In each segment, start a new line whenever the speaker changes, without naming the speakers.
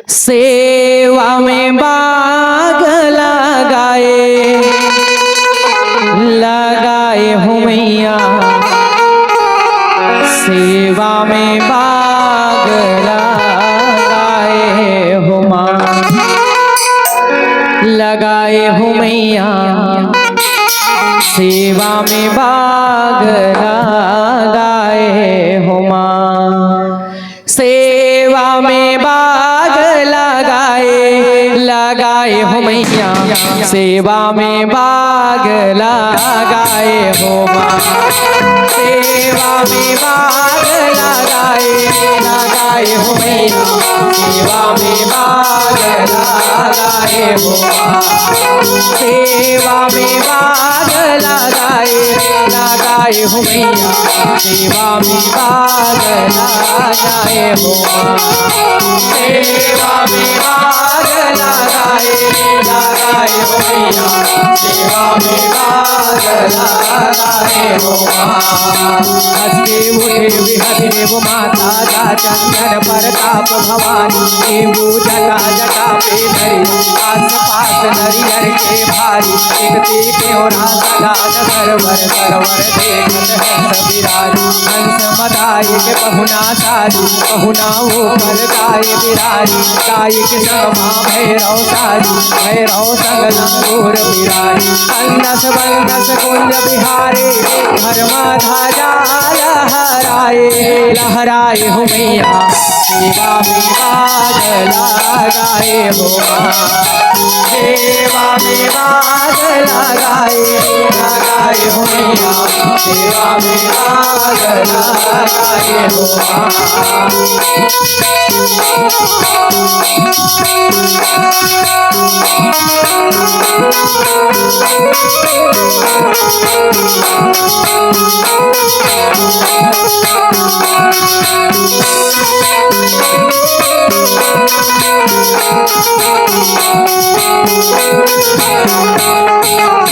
सेवा में बाग लगाए लगाए हूँ मैया, सेवा में बाग लगाए हो माँ, लगाए हो मैया, सेवा में बाग लगाए हो माँ, सेवा में बाग लगाए हो मैया, सेवा में बाग लगाए हो माँ, सेवा में बाग लगाए हो मैया, सेवा में बाग लगाए हो माँ, सेवा में बाग लगाए हो मैया, सेवा में बाग लगाए हो माँ, सेवा में बाग लगाए हो मैया, सेवा में बाग लगाए हो माँ। हंसके उठे विहरे वो माता जा चंदन प्रताप भवानी, देवू जटा जटा पे धरी, आस पास नरियर के भारी, देखते क्यों सदा सरवर सरवर देखत हंस बिरारी, हंस मदाई के बहुना सारी, बहुना ऊपर गाय बिरारी, गाय के समा भैरव सारी, भैरव संग लंगूर बिरारी, अंदस बंदस कुंज बिहारी, धर्मा ध्वजा लहराए लहराए हो मैया, सेवा में बाग लगाए हो माँ, सेवा में बाग लगाए हो मैया, सेवा में बाग लगाए हो माँ।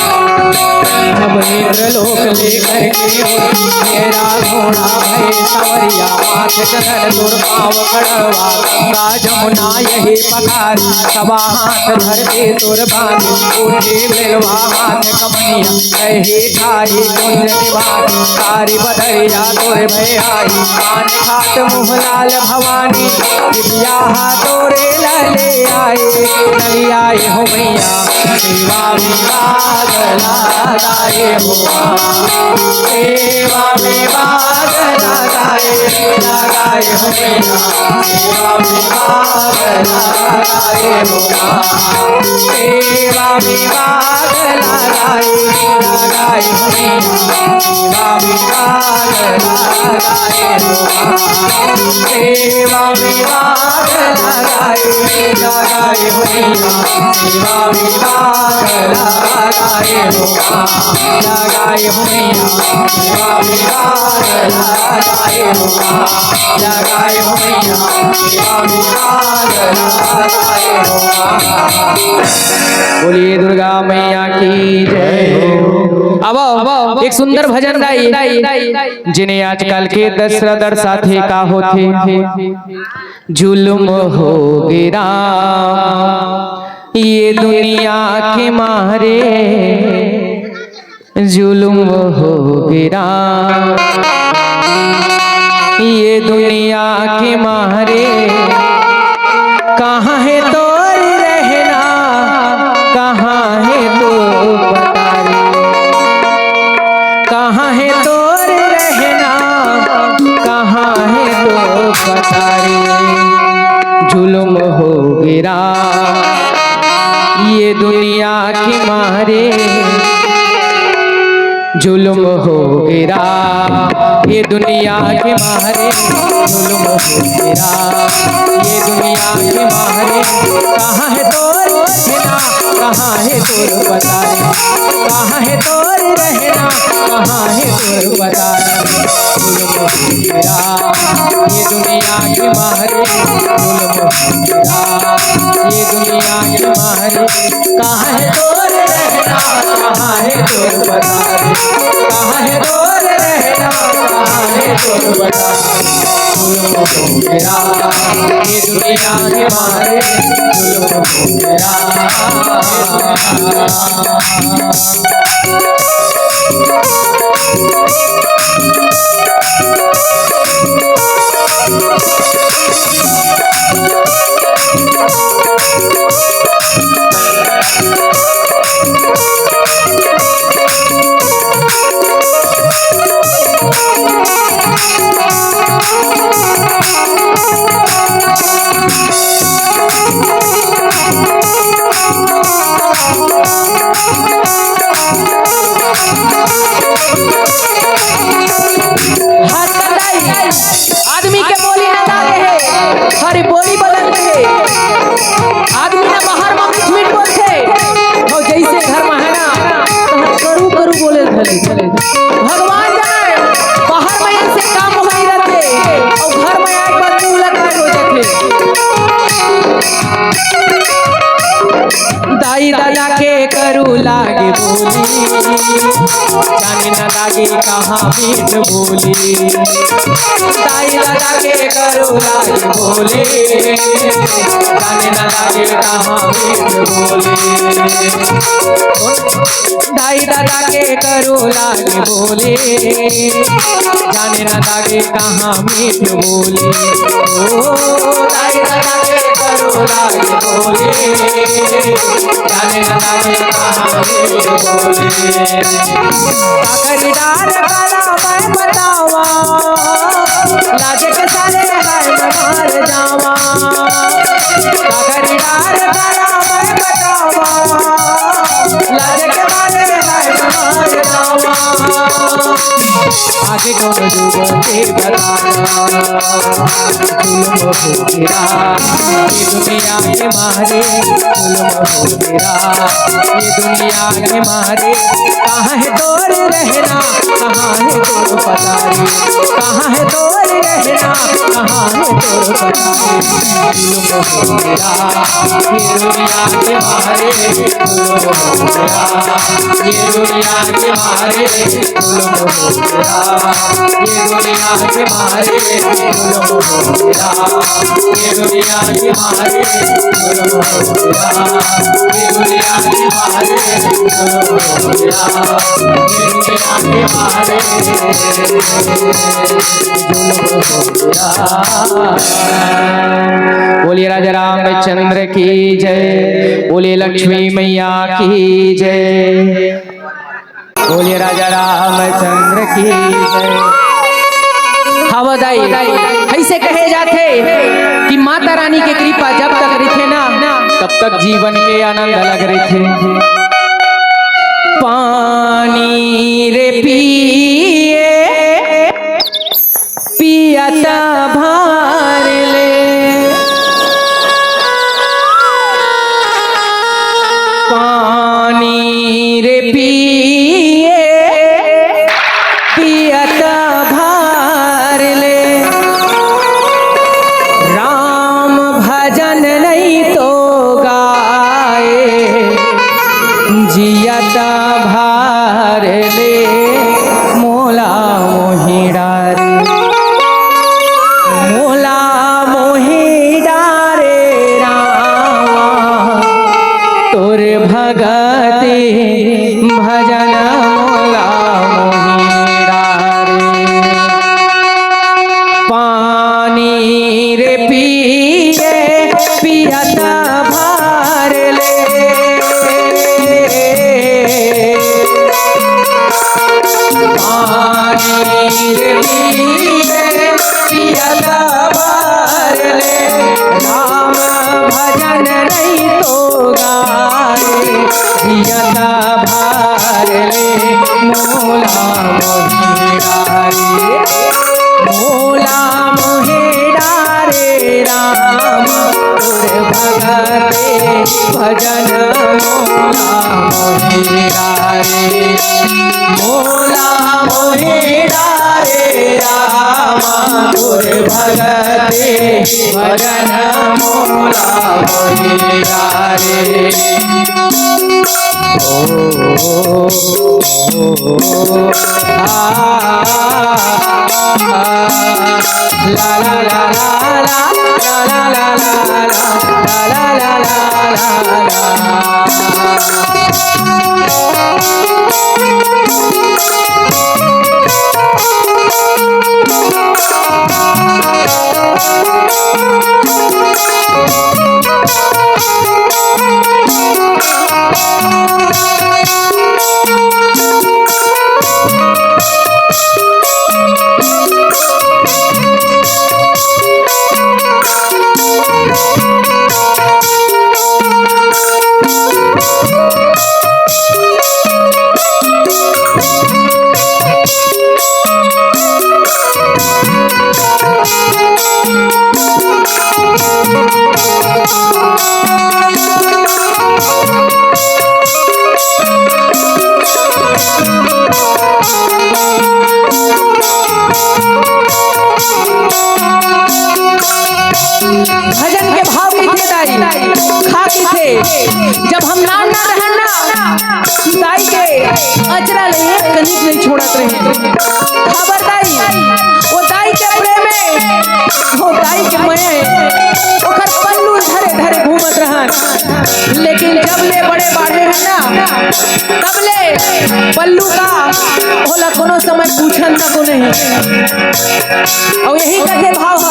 अब इंद्रलोक लेकर के मेरा घोड़ा भय सवरिया, हाथ चरण तुर पाव खड़वा, गंगा जमुना यही पखारी, सवा हाथ धरते तुर बांधे, उठे बिलवा हाथ कमनिया, यही ठाई कुंज निवारी, तारी बदरिया तुर भय आई, कान खात मुँह लाल भवानी, दिव्या तोरे लले आए आए हो मैया, सेवा में बाग लगाए हो माँ, सेवा में बाग लगाए हो मैया, सेवा में बाग लगाए हो माँ, सेवा में बाग लगाए हो मैया, सेवा में बाग लगाए हो माँ, सेवा में बाग लगाए हो मैया, सेवा में बाग लगाए हो माँ, लगाए हो मैया, सेवा में बाग लगाए हो माँ, लगाए हो मैया, सेवा में बाग लगाए हो माँ। बोलिए दुर्गा मैया की जय हो। अब एक सुंदर भजन गाई जिन्हें आजकल के दशरथ साथे का होते, जुल्म हो गिरा ये दुनिया के मारे, जुल्म हो गिरा ये दुनिया के मारे, कहाँ है तोर रहना, कहाँ है तो पता रे, कहाँ है तोर रहना, कहाँ है तो पता रे, जुल्म हो गिरा ये दुनिया के मारे, जुल्म हो गिरा ये दुनिया के मारे, जुल्म हो गिरा ये दुनिया के मारे, कहाँ है तोर रहना, कहाँ है तोर पता रे, कहाँ है तोर रहना, कहाँ है तोर पता रे, जुल्म हो गिरा ये दुनिया के मारे, जुल्म हो गिरा ये दुनिया के मारे, कहाँ है तोर रहना, कहाँ है तोर पता रे, कहाँ है तोर रहना, कहाँ है तोर पता रे, जुल्म हो गया, ये दुनिया के मारे जुल्म हो गया। आदमी के बोली न दागे है, हरी बोली बदलते है। आदमी ना बाहर में मीठ मीठ बोलते और जैसे घर में है ना तो करू करू बोले चले। भगवान जाने बाहर में ऐसे काम होई रहते और घर में आके बात उलट हो जाते। दाई दादा के करू लागे बोली, जाने न लागे कहाँ मीठ बोली। दाई दादा के करू लागे बोली, जाने न लागे कहाँ मीठ बोली। दाई दादा के करू लागे बोली, जाने न लागे कहाँ मीठ बोली। ओ दाई दादा के करू लागे बोली, जाने न लागे कहाँ मीठ बोली। काकरी डार काला मैं बतावा, लाज के साले गाय में मार जावा। काकरी डार काला मैं बतावा, लाज के साले गाय में मार जावा। आगे कौन जुग के बताना, जुल्म हो गया, ये दुनिया के मारे जुल्म हो गया। ये दुनिया के मारे कहाँ है तोर रहना, कहाँ है तोर पतारी, कहाँ है तोर रहना, कहाँ है तोर पतारी। जुल्म हो गया, ये दुनिया के मारे जुल्म हो गया। ये दुनिया के मारे जुल्म हो गया, ये दुनिया के मारे जुल्म हो गया। ये दुनिया के मारे जुल्म हो गया, ये दुनिया के मारे जुल्म हो गया। ये दुनिया के मारे जुल्म हो गया। बोलिए राजा रामचंद्र की जय, बोलिए लक्ष्मी मैया की जय, बोलिए राजा रामचंद्र की जय। हवदाई ऐसे कहे जाते कि माता रानी के कृपा जब तक रखे ना तब तक जीवन के आनंद अलग रहे। पानी रे पिए पियता भार ले, पानी रे पिए पियता भार ले। राम भजन नहीं तो गाए, जियता भार ले मोला मोहिड़ा रे। रे भजन मोला मोहिरा रे रामा तुर भगते भजन मोला मोहिरा रे ला ला ला ला ला ला ला ला ला ला भजन के भाव की थे दाई खा की थे जब हम नाम ना रहन ना दाई के अजरा ले कनिक नहीं छोड़त रहे खबर दाई वो दाई के प्रेम में वो दाई के मये ओकर पल्लू धरे धरे घूमत रहन लेकिन जब ले बड़े बाढ़े हैं ना तब ले पल्लू का होला कोनो समय पूछन तक नहीं और यही कथे भाव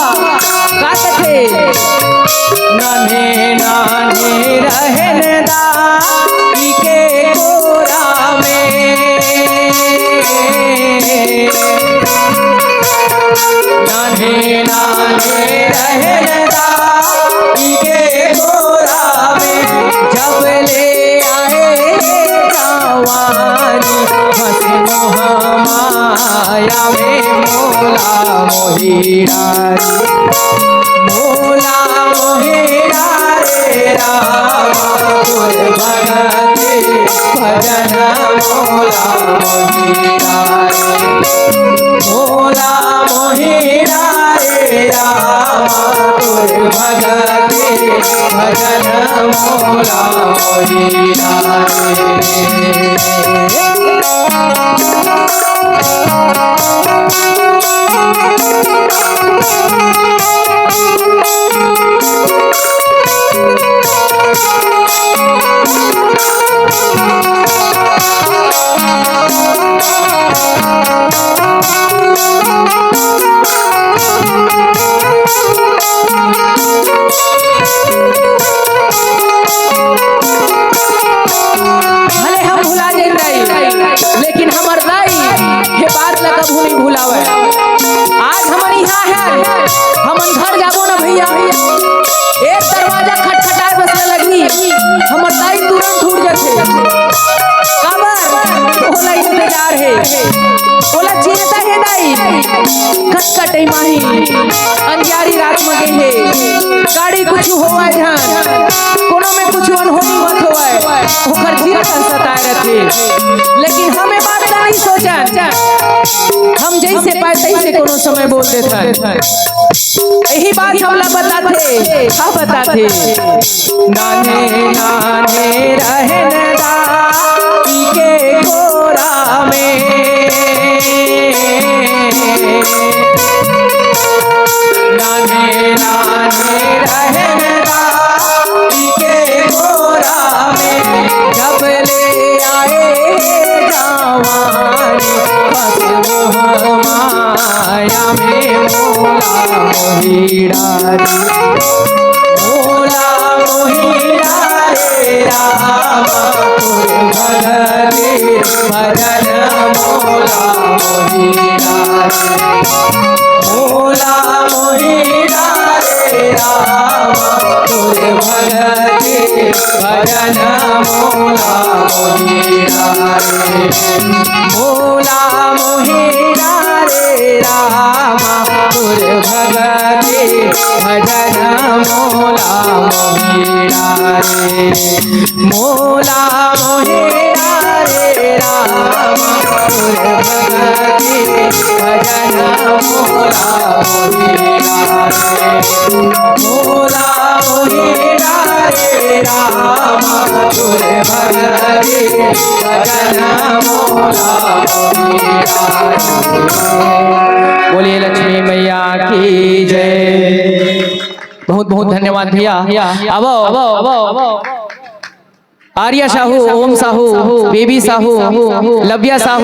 का कथे नाने नाने रहन दाई के कोरा में नाने नाने रहन दाई के कोरा में जब ले आए जवानी हंस मोह माया में मोला मोहिरा मोला मोहिरा रे रामा तुर भगते भजन मोला मोहिरा मोला मोहिरा रे रामा तुर भगते भजन मोला मोहिरा भले हम भुला जाई लेकिन हमर दाई ये बात ला कबू नहीं भुलावे आज हमन यहाँ है हमन घर जाबो ना भैया एक दरवाजा खटखटाए बसने लगी हमर दाई तुरंत उठ जाते काबर होला इंतजार है बोला चिंता है दाई खटखटे माही अंजारी रात में गई है गाड़ी कुछ होवा ध्यान कोनो में कुछ अनहोनी मत होवा ओकर जीवन सताए रहते लेकिन हमें बात का नहीं सोचा हम जैसे पाए तैसे कोनो समय बोल देता यही बात हमला बताते हाँ बताते नाने नाने रहन दाई के कोरा में नाने नाने रहन दाई के कोरा में जब ले आए जवानी बस मोह माया में मोला मोहिरा मोला मोहिरा रे रामा तुर भगते भजन मोला मोहिरा मोला मोहिरा रे रामा तुर भगते भजन मोला मोहिरा रे मोला मोहिरा रे रामा तुर भगति भजन मोला मोहिरा रे मोला मोहिरा रे रामा तुर भगति भजन मोला मोहिरा रे मोला मोहिरा रे रामा तुर भगति भजन मोला मोहिरा रे। बोलिए लक्ष्मी मैया की जय। बहुत बहुत धन्यवाद भैया। अब आर्या साहू, ओम साहू, बेबी साहू, लव्या साहू।